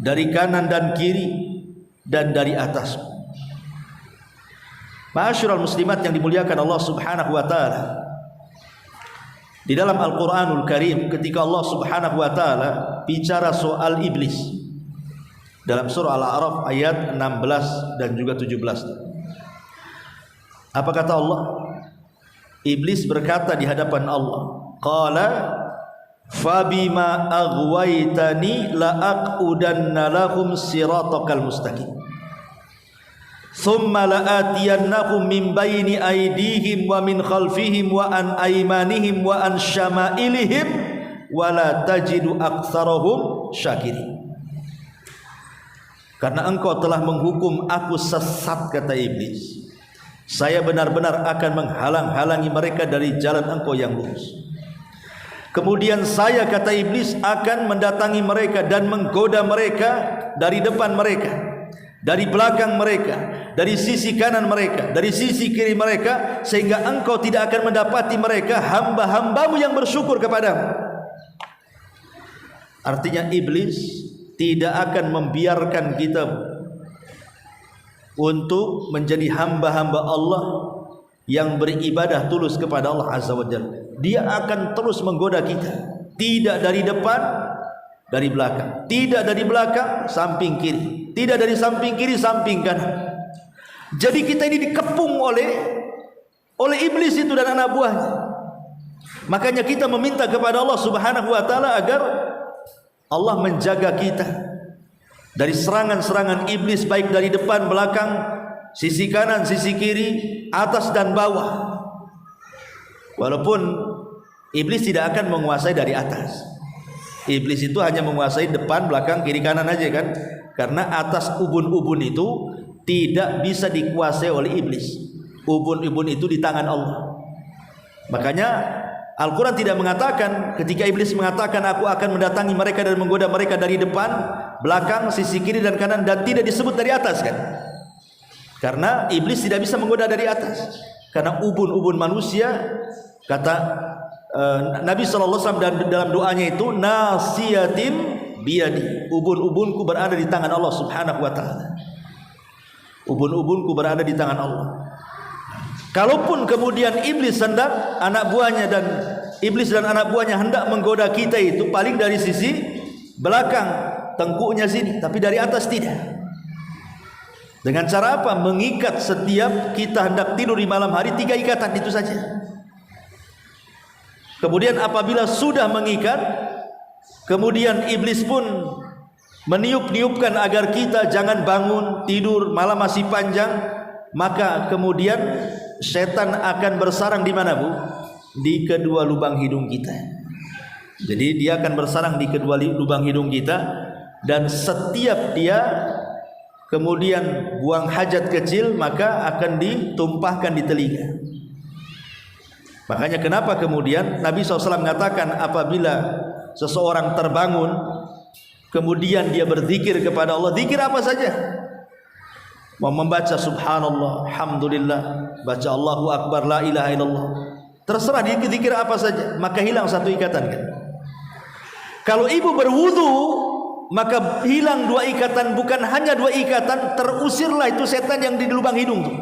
dari kanan dan kiri, dan dari atas. Ma'asyiral muslimat yang dimuliakan Allah Subhanahu wa taala, di dalam Al-Qur'anul Karim ketika Allah Subhanahu wa taala bicara soal iblis dalam surah Al-A'raf ayat 16 dan juga 17, apa kata Allah? Iblis berkata di hadapan Allah, qala fabima aghwaytani la'aqudanna lahum siratakal mustaqim thumma la'atiyannahum min bayni aydihim wa min khalfihim wa an aymanihim wa an syama'ilihim wa la tajidu aktsarahum syakirin. Karena engkau telah menghukum aku sesat, kata iblis, saya benar-benar akan menghalang-halangi mereka dari jalan engkau yang lurus. Kemudian saya, kata iblis, akan mendatangi mereka dan menggoda mereka dari depan mereka, dari belakang mereka, dari sisi kanan mereka, dari sisi kiri mereka, sehingga engkau tidak akan mendapati mereka hamba-hambamu yang bersyukur kepadamu. Artinya iblis tidak akan membiarkan kita untuk menjadi hamba-hamba Allah yang beribadah tulus kepada Allah Azza wa Jalla. Dia akan terus menggoda kita, tidak dari depan, dari belakang, tidak dari belakang, samping kiri, tidak dari samping kiri, samping kanan. Jadi kita ini dikepung oleh iblis itu dan anak buahnya. Makanya kita meminta kepada Allah Subhanahu wa taala agar Allah menjaga kita dari serangan-serangan iblis, baik dari depan, belakang, sisi kanan, sisi kiri, atas dan bawah. Walaupun iblis tidak akan menguasai dari atas. Iblis itu hanya menguasai depan, belakang, kiri, kanan aja kan. Karena atas ubun-ubun itu tidak bisa dikuasai oleh iblis. Ubun-ubun itu di tangan Allah. Makanya Al-Quran tidak mengatakan, ketika iblis mengatakan aku akan mendatangi mereka dan menggoda mereka dari depan, belakang, sisi kiri dan kanan, dan tidak disebut dari atas kan. Karena iblis tidak bisa menggoda dari atas. Karena ubun-ubun manusia, kata Nabi SAW dalam doanya itu, nasiyatim biyadi, ubun-ubunku berada di tangan Allah Subhanahu wa ta'ala. Ubun-ubunku berada di tangan Allah. Kalaupun kemudian iblis hendak, anak buahnya dan iblis dan anak buahnya hendak menggoda kita, itu paling dari sisi belakang, tengkuknya sini, tapi dari atas tidak. Dengan cara apa? Mengikat setiap kita hendak tidur di malam hari, 3 ikatan itu saja. Kemudian apabila sudah mengikat, kemudian iblis pun meniup-niupkan agar kita jangan bangun tidur, malam masih panjang, maka kemudian setan akan bersarang di mana, Bu? Di kedua lubang hidung kita. Jadi dia akan bersarang di kedua lubang hidung kita, dan setiap dia kemudian buang hajat kecil maka akan ditumpahkan di telinga. Makanya kenapa kemudian Nabi SAW mengatakan apabila seseorang terbangun kemudian dia berzikir kepada Allah, zikir apa saja, mau membaca subhanallah, alhamdulillah, baca Allahu akbar, la ilaha illallah, terserah dia zikir apa saja, maka hilang satu ikatan kan. Kalau ibu berwudu maka hilang 2 ikatan, bukan hanya 2 ikatan, terusirlah itu setan yang di lubang hidung tuh.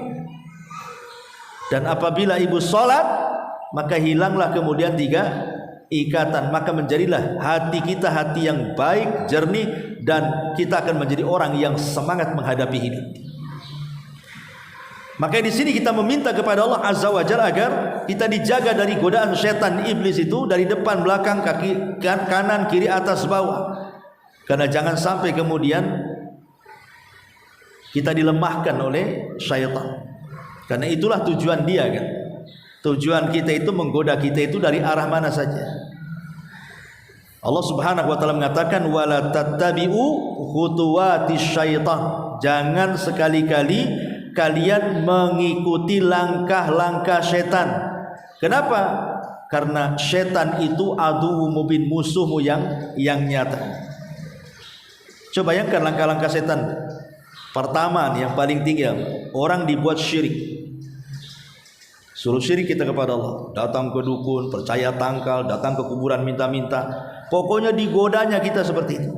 Dan apabila ibu sholat maka hilanglah kemudian 3 ikatan, maka menjadilah hati kita hati yang baik, jernih, dan kita akan menjadi orang yang semangat menghadapi hidup. Maka di sini kita meminta kepada Allah Azza wa Jalla agar kita dijaga dari godaan setan iblis itu dari depan, belakang, kaki kanan, kiri, atas, bawah. Karena jangan sampai kemudian kita dilemahkan oleh syaitan. Karena itulah tujuan dia kan. Tujuan kita itu menggoda kita itu dari arah mana saja. Allah Subhanahu wa taala mengatakan wala tattabi'u khutuwatis syaitan. Jangan sekali-kali kalian mengikuti langkah-langkah setan. Kenapa? Karena setan itu adu mubin, musuhmu yang nyata. Coba bayangkan langkah-langkah setan. Pertama nih, yang paling tinggi, orang dibuat syirik. Suruh syirik kita kepada Allah, datang ke dukun, percaya tangkal, datang ke kuburan minta-minta. Pokoknya digodanya kita seperti itu.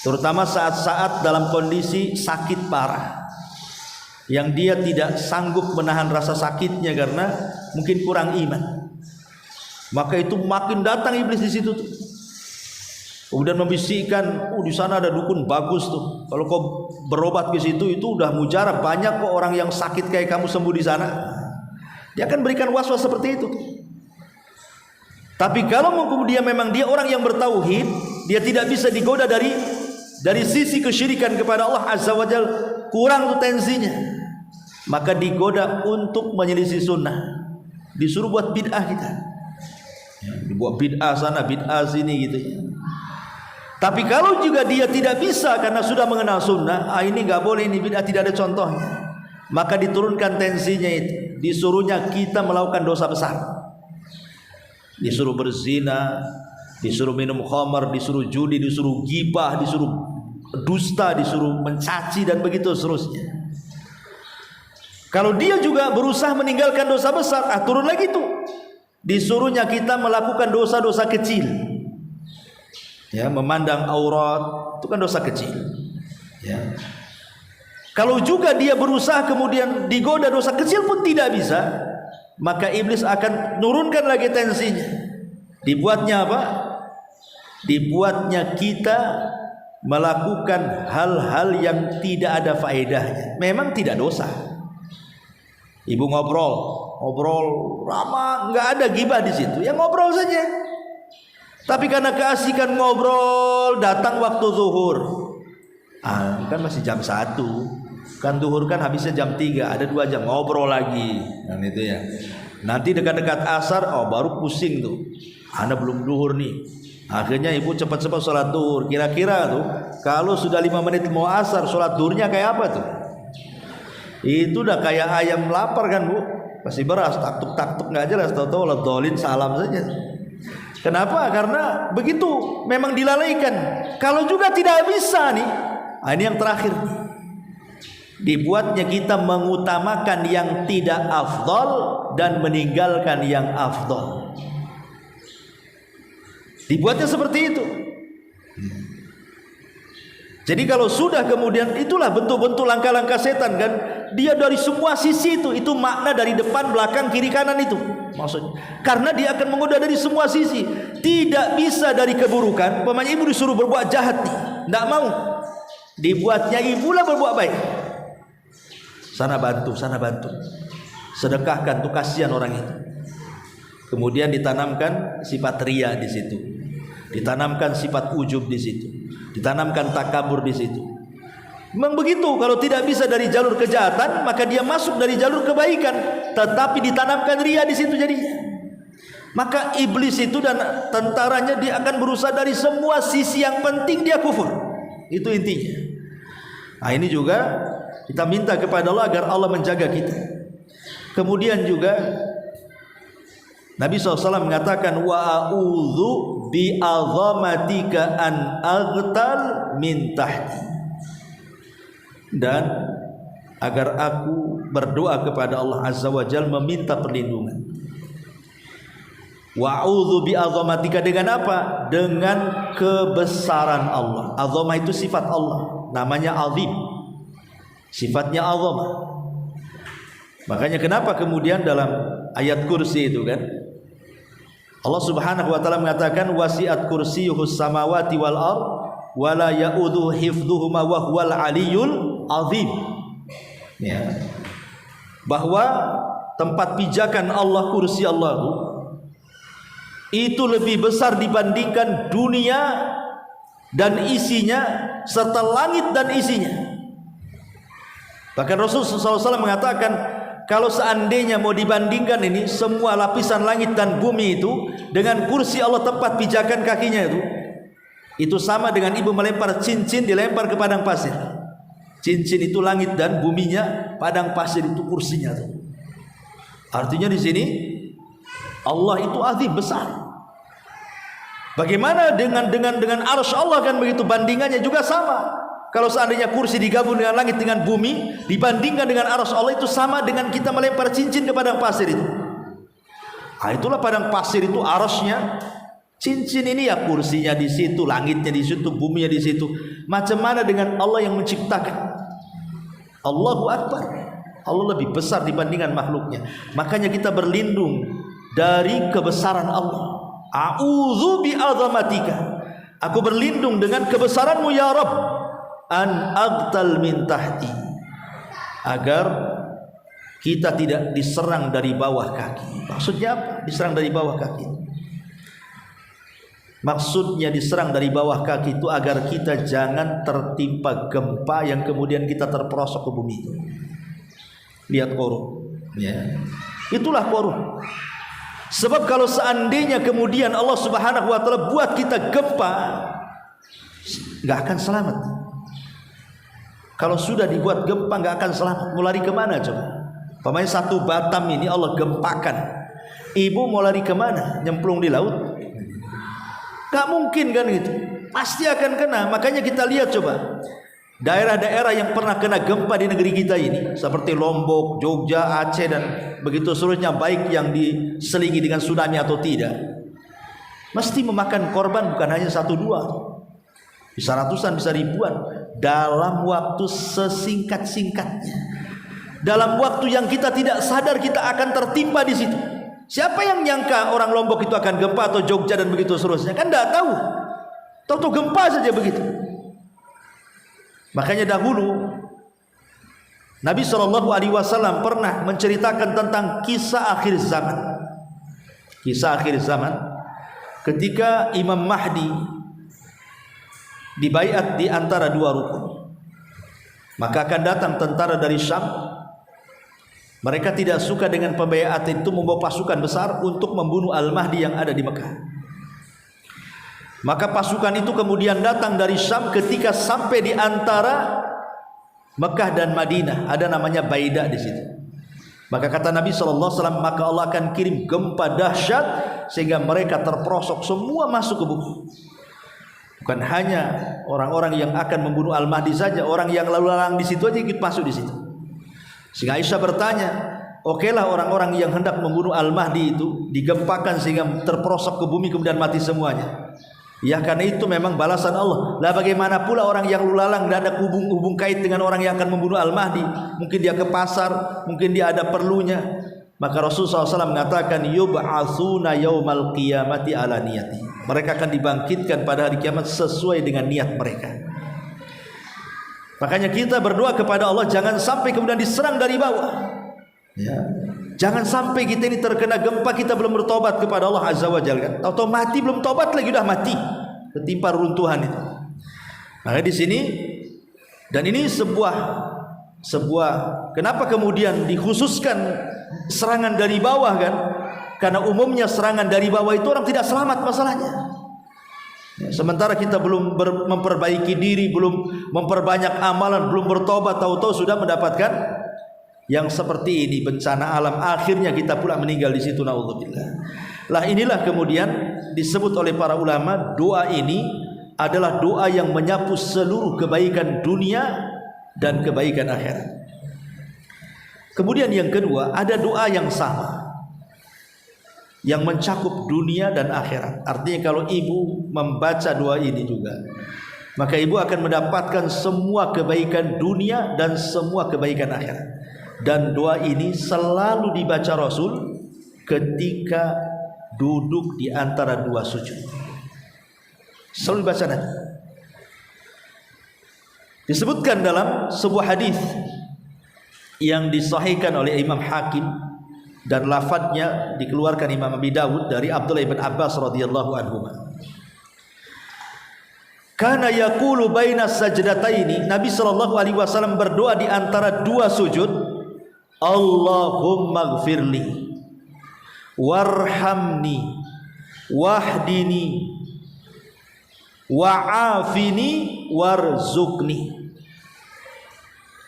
Terutama saat-saat dalam kondisi sakit parah, yang dia tidak sanggup menahan rasa sakitnya karena mungkin kurang iman. Maka itu makin datang iblis di situ tuh. Kemudian membisikkan, di sana ada dukun bagus tuh. Kalau kau berobat ke situ itu udah mujarab, banyak kok orang yang sakit kayak kamu sembuh di sana. Dia akan berikan was-was seperti itu. Tapi kalau kemudian memang dia orang yang bertauhid, dia tidak bisa digoda dari sisi kesyirikan kepada Allah Azza wa Jalla, kurang tuh tensinya. Maka digoda untuk menyelisih sunnah, disuruh buat bid'ah kita. Dibuat bid'ah sana, bid'ah sini gitu ya. Tapi kalau juga dia tidak bisa karena sudah mengenal sunnah, ini nggak boleh, ini bid'ah, tidak ada contohnya, maka diturunkan tensinya itu, disuruhnya kita melakukan dosa besar, disuruh berzina, disuruh minum khamar, disuruh judi, disuruh ghibah, disuruh dusta, disuruh mencaci dan begitu seterusnya. Kalau dia juga berusaha meninggalkan dosa besar, turun lagi tuh, disuruhnya kita melakukan dosa-dosa kecil. Ya, memandang aurat itu kan dosa kecil. Ya. Kalau juga dia berusaha kemudian digoda dosa kecil pun tidak bisa, maka iblis akan nurunkan lagi tensinya. Dibuatnya apa? Dibuatnya kita melakukan hal-hal yang tidak ada faedahnya. Memang tidak dosa. Ibu ngobrol ramah, nggak ada ghibah di situ, ya ngobrol saja. Tapi karena keasikan ngobrol, datang waktu zuhur, kan masih jam 1, kan zuhur kan habisnya jam 3, ada 2 jam ngobrol lagi, dan itu ya. Nanti dekat-dekat asar, baru pusing tuh, Anda belum zuhur nih. Akhirnya ibu cepat-cepat sholat zuhur. Kira-kira tuh, kalau sudah 5 menit mau asar, sholat zuhurnya kayak apa tuh? Itu udah kayak ayam lapar kan bu, pasti beras, taktuk-taktuk nggak jelas, tahu-tahu ladolin salam saja. Kenapa? Karena begitu memang dilalaikan. Kalau juga tidak bisa nih, ini yang terakhir, dibuatnya kita mengutamakan yang tidak afdol dan meninggalkan yang afdol. Dibuatnya seperti itu. Jadi kalau sudah kemudian, itulah bentuk-bentuk langkah-langkah setan kan. Dia dari semua sisi itu makna dari depan, belakang, kiri, kanan itu maksudnya. Karena dia akan menggoda dari semua sisi. Tidak bisa dari keburukan. Pemain ibu disuruh berbuat jahat nih, tidak mau. Dibuatnya ibulah berbuat baik. Sana bantu, sedekahkan tuh, kasihan orang itu. Kemudian ditanamkan sifat ria di situ, ditanamkan sifat ujub di situ, ditanamkan takabur di situ. Memang begitu. Kalau tidak bisa dari jalur kejahatan, maka dia masuk dari jalur kebaikan, tetapi ditanamkan ria di situ jadinya. Maka iblis itu dan tentaranya dia akan berusaha dari semua sisi, yang penting dia kufur. Itu intinya. Nah, ini juga kita minta kepada Allah agar Allah menjaga kita. Kemudian juga Nabi SAW mengatakan, wa a'udzu bi azamatika an aghtal min tahti, dan agar aku berdoa kepada Allah Azza wa Jalla meminta perlindungan. Wa'udzu bi azamatika, dengan apa? Dengan kebesaran Allah. Azamah itu sifat Allah, namanya azim, sifatnya azamah. Makanya kenapa kemudian dalam ayat kursi itu kan, Allah Subhanahu wa taala mengatakan, wasi'at kursiyyuhus samawati wal ard wa la ya'udhu hifdhuhuma wa huwal aliyyul azim. Ya. Bahwa tempat pijakan Allah, kursi Allah itu lebih besar dibandingkan dunia dan isinya serta langit dan isinya. Bahkan Rasulullah SAW mengatakan, kalau seandainya mau dibandingkan ini semua lapisan langit dan bumi itu dengan kursi Allah tempat pijakan kakinya itu sama dengan ibu melempar cincin dilempar ke padang pasir. Cincin itu langit dan buminya, padang pasir itu kursinya tuh. Artinya di sini Allah itu azim, besar. Bagaimana dengan arsy Allah kan begitu, bandingannya juga sama. kalau seandainya kursi digabung dengan langit dengan bumi, dibandingkan dengan arsy Allah, itu sama dengan kita melempar cincin ke padang pasir itu. Nah, itulah padang pasir itu arsy-nya, cincin ini ya kursinya di situ, langitnya di situ, buminya di situ. Macam mana dengan Allah yang menciptakan? Allahu Akbar. Allah lebih besar dibandingkan makhluknya. Makanya kita berlindung dari kebesaran Allah. A'udzu bi'azamatika. Aku berlindung dengan kebesaranmu ya Rabb. An aghtal min tahti, agar kita tidak diserang dari bawah kaki. Maksudnya apa? Diserang dari bawah kaki. Maksudnya diserang dari bawah kaki itu agar kita jangan tertimpa gempa yang kemudian kita terperosok ke bumi. Lihat korup, ya. Itulah korup. Sebab kalau seandainya kemudian Allah Subhanahu wa taala buat kita gempa, nggak akan selamat. Kalau sudah dibuat gempa nggak akan selamat. Mau lari kemana coba? Pemain satu Batam ini Allah gempakan. Ibu mau lari kemana? Nyemplung di laut? Gak mungkin kan gitu. Pasti akan kena. Makanya kita lihat coba. Daerah-daerah yang pernah kena gempa di negeri kita ini, seperti Lombok, Jogja, Aceh dan begitu seterusnya, baik yang diselingi dengan tsunami atau tidak, mesti memakan korban bukan hanya 1-2, bisa ratusan, bisa ribuan, dalam waktu sesingkat-singkatnya, dalam waktu yang kita tidak sadar kita akan tertimpa di situ. Siapa yang nyangka orang Lombok itu akan gempa atau Jogja dan begitu seterusnya? Kan tidak tahu. Tahu gempa saja begitu. Makanya dahulu Nabi SAW pernah menceritakan tentang kisah akhir zaman. Kisah akhir zaman ketika Imam Mahdi dibaiat di antara dua rukun. Maka akan datang tentara dari Syam. Mereka tidak suka dengan pembaiatan itu, membawa pasukan besar untuk membunuh Al-Mahdi yang ada di Mekah. Maka pasukan itu kemudian datang dari Syam. Ketika sampai di antara Mekah dan Madinah, ada namanya Baidah di situ. Maka kata Nabi SAW, maka Allah akan kirim gempa dahsyat sehingga mereka terperosok semua masuk ke bumi. Bukan hanya orang-orang yang akan membunuh Al-Mahdi saja, orang yang lalu lalang di situ aja ikut masuk di situ. Sehingga Aisyah bertanya, okelah orang-orang yang hendak membunuh Al-Mahdi itu digempakan sehingga terperosok ke bumi kemudian mati semuanya. Ya, karena itu memang balasan Allah. Lah bagaimana pula orang yang lalu lalang dan ada hubung kait dengan orang yang akan membunuh Al-Mahdi? Mungkin dia ke pasar, mungkin dia ada perlunya. Maka Rasulullah SAW mengatakan, yub'atsuna yaumal qiyamati ala niyati. Mereka akan dibangkitkan pada hari kiamat sesuai dengan niat mereka. Makanya kita berdoa kepada Allah jangan sampai kemudian diserang dari bawah. Ya. Jangan sampai kita ini terkena gempa kita belum bertobat kepada Allah Azza wa Jalla. Tahu-tahu mati belum tobat lagi udah mati, ketimpa runtuhan itu. Maka di sini, dan ini sebuah kenapa kemudian dikhususkan serangan dari bawah kan? Karena umumnya serangan dari bawah itu orang tidak selamat masalahnya. Sementara kita belum memperbaiki diri, belum memperbanyak amalan, belum bertobat, tahu-tahu sudah mendapatkan yang seperti ini, bencana alam. Akhirnya kita pula meninggal di situ, naudzubillah. Lah inilah kemudian disebut oleh para ulama, doa ini adalah doa yang menyapu seluruh kebaikan dunia dan kebaikan akhirat. Kemudian yang kedua, ada doa yang sama yang mencakup dunia dan akhirat. Artinya kalau ibu membaca doa ini juga, maka ibu akan mendapatkan semua kebaikan dunia dan semua kebaikan akhirat. Dan doa ini selalu dibaca Rasul ketika duduk di antara dua sujud. Selalu dibaca nanti. Disebutkan dalam sebuah hadis yang disahihkan oleh Imam Hakim dan lafadznya dikeluarkan Imam Abi Dawud dari Abdullah bin Abbas radhiyallahu anhu. Kana yaqulu baina sajdataini, Nabi sallallahu alaihi wasallam berdoa di antara dua sujud, Allahumma gfirli warhamni wahdini wa'afini warzuqni.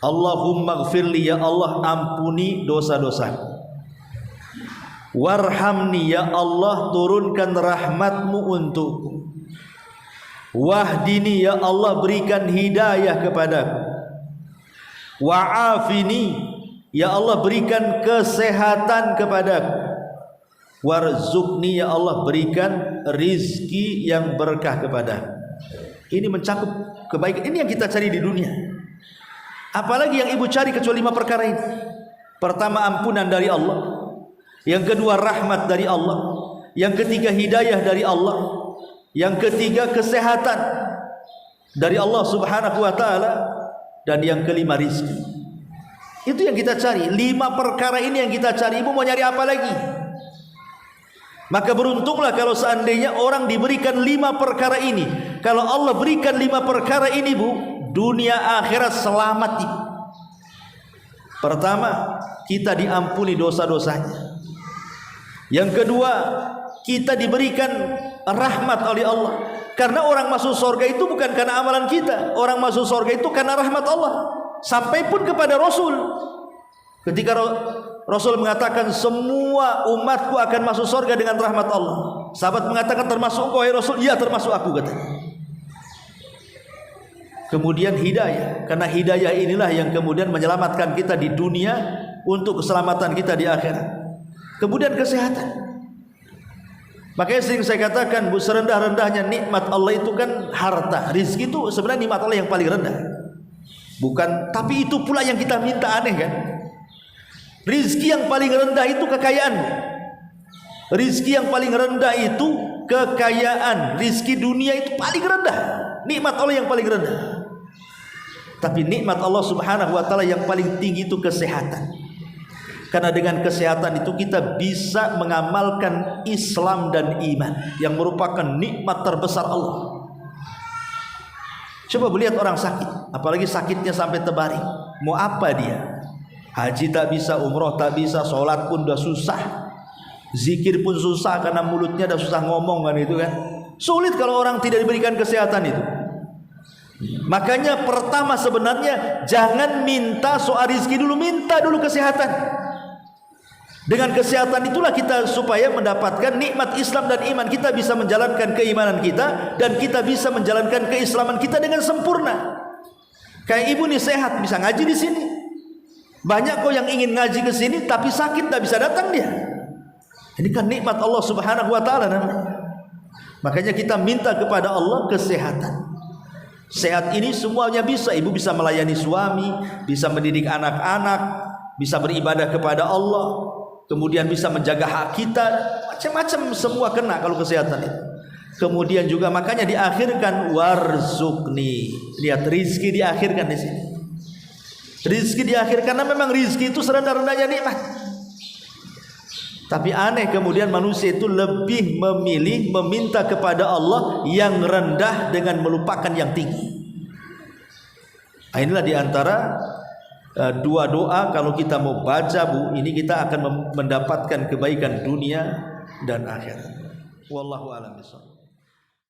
Allahumma gfirli, ya Allah ampuni dosa-dosaku. Warhamni, ya Allah turunkan rahmatmu untukku. Wahdini, ya Allah berikan hidayah kepadaku. Wa'afini, ya Allah berikan kesehatan kepadaku. Warzuqni, ya Allah berikan rizki yang berkah kepadaku. Ini mencakup kebaikan. Ini yang kita cari di dunia. Apalagi yang ibu cari kecuali 5 perkara ini. Pertama, ampunan dari Allah. Yang kedua, rahmat dari Allah. Yang ketiga, hidayah dari Allah. Yang ketiga, kesehatan dari Allah subhanahu wa ta'ala. Dan yang kelima, rizki. Itu yang kita cari. 5 perkara ini yang kita cari. Ibu mau nyari apa lagi? Maka beruntunglah kalau seandainya orang diberikan 5 perkara ini. Kalau Allah berikan 5 perkara ini, Bu, dunia akhirat selamat, Ibu. Pertama, kita diampuni dosa-dosanya. Yang kedua, kita diberikan rahmat oleh Allah. Karena orang masuk surga itu bukan karena amalan kita. Orang masuk surga itu karena rahmat Allah. Sampai pun kepada Rasul. Ketika Rasul mengatakan semua umatku akan masuk surga dengan rahmat Allah. Sahabat mengatakan termasuk engkau ya Rasul? Iya, termasuk aku, katanya. Kemudian hidayah. Karena hidayah inilah yang kemudian menyelamatkan kita di dunia untuk keselamatan kita di akhirat. Kemudian kesehatan. Makanya sering saya katakan, Bu, serendah-rendahnya nikmat Allah itu kan harta. Rizki itu sebenarnya nikmat Allah yang paling rendah. Bukan, tapi itu pula yang kita minta, aneh kan? Rizki yang paling rendah itu kekayaan. Rizki yang paling rendah itu kekayaan. Rizki dunia itu paling rendah. Nikmat Allah yang paling rendah. Tapi nikmat Allah subhanahu wa ta'ala yang paling tinggi itu kesehatan. Karena dengan kesehatan itu kita bisa mengamalkan Islam dan iman yang merupakan nikmat terbesar Allah. Coba lihat orang sakit, apalagi sakitnya sampai terbaring. Mau apa dia? Haji tak bisa, umroh tak bisa, sholat pun udah susah, zikir pun susah karena mulutnya udah susah ngomong kan, itu kan. Sulit kalau orang tidak diberikan kesehatan itu. Makanya pertama sebenarnya jangan minta soal rizki dulu, minta dulu kesehatan. Dengan kesehatan itulah kita supaya mendapatkan nikmat Islam dan iman. Kita bisa menjalankan keimanan kita dan kita bisa menjalankan keislaman kita dengan sempurna. Kayak ibu nih sehat, bisa ngaji di sini. Banyak kok yang ingin ngaji ke sini tapi sakit, tak bisa datang dia. Ini kan nikmat Allah subhanahu wa ta'ala namanya. Makanya kita minta kepada Allah kesehatan. Sehat ini semuanya bisa. Ibu bisa melayani suami, bisa mendidik anak-anak, bisa beribadah kepada Allah, kemudian bisa menjaga hak kita, macam-macam semua kena kalau kesehatan itu. Kemudian juga makanya diakhirkan warzuqni. Lihat, rizki diakhirkan di sini. Rizki diakhirkan karena memang rizki itu serendah-rendahnya nikmat. Tapi aneh kemudian manusia itu lebih memilih meminta kepada Allah yang rendah dengan melupakan yang tinggi. Nah, inilah diantara dua doa kalau kita mau baca, Bu, ini kita akan mendapatkan kebaikan dunia dan akhirat. Wallahu a'lam bishawab.